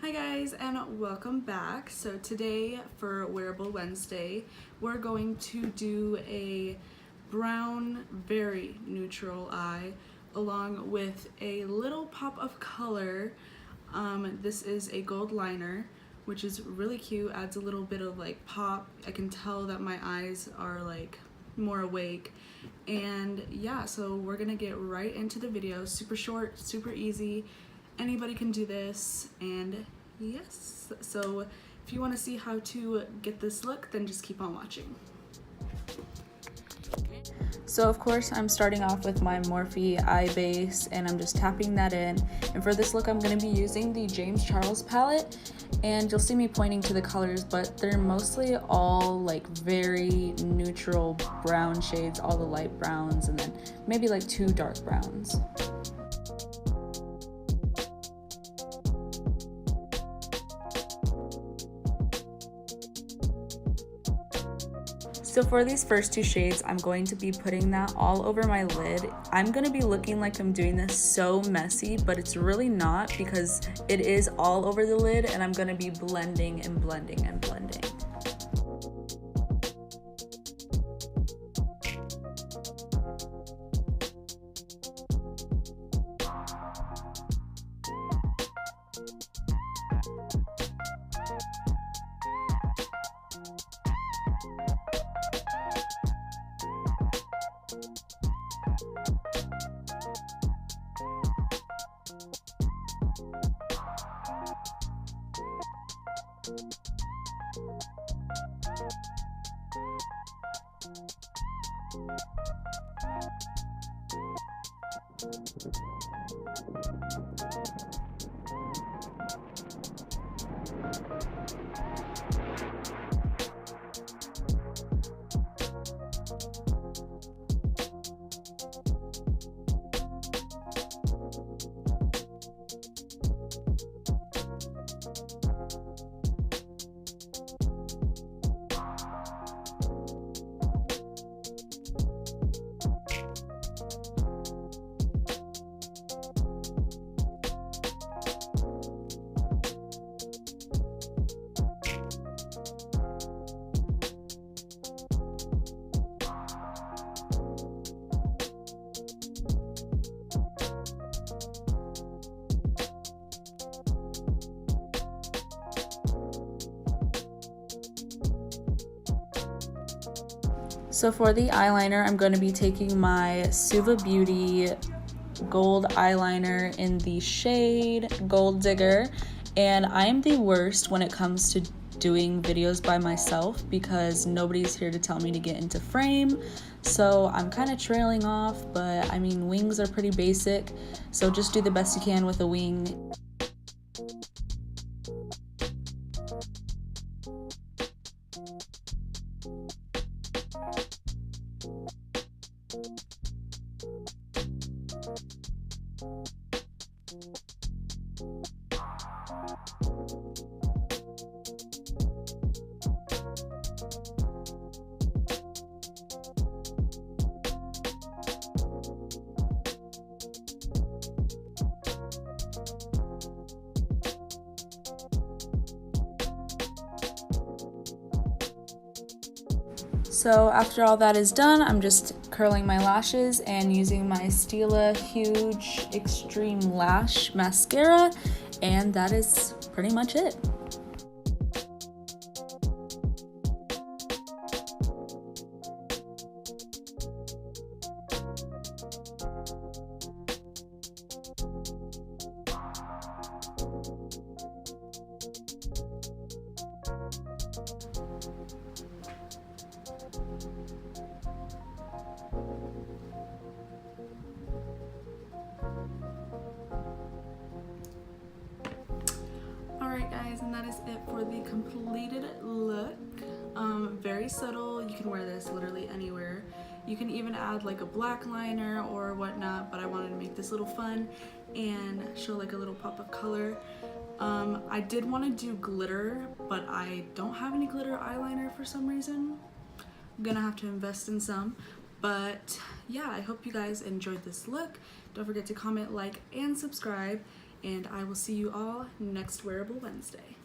Hi guys, and welcome back. So today for Wearable Wednesday, we're going to do a brown, very neutral eye along with a little pop of color. This is a gold liner, which is really cute, adds a little bit of like pop. I can tell that my eyes are like more awake. And yeah, so we're gonna get right into the video. Super short, super easy. Anybody can do this, and yes, so if you want to see how to get this look, then just keep on watching. So of course I'm starting off with my Morphe eye base, and I'm just tapping that in. And for this look I'm going to be using the James Charles palette, and you'll see me pointing to the colors, but they're mostly all like very neutral brown shades, all the light browns and then maybe like 2 dark browns. So for these first 2 shades, I'm going to be putting that all over my lid. I'm going to be looking like I'm doing this so messy, but it's really not because it is all over the lid, and I'm going to be blending and blending and blending. So for the eyeliner, I'm going to be taking my Rose.Bud.Beauty gold eyeliner in the shade Gold Digger, and I'm the worst when it comes to doing videos by myself because nobody's here to tell me to get into frame. So I'm kind of trailing off, but I mean, wings are pretty basic, so just do the best you can with a wing. So after all that is done, I'm just curling my lashes and using my Stila Huge Extreme Lash Mascara, and that is pretty much it. Alright guys, and that is it for the completed look. Very subtle. You can wear this literally anywhere. You can even add like a black liner or whatnot, but I wanted to make this a little fun and show like a little pop of color. I did want to do glitter, but I don't have any glitter eyeliner for some reason. I'm gonna have to invest in some. But yeah, I hope you guys enjoyed this look. Don't forget to comment, like, and subscribe. and I will see you all next Wearable Wednesday.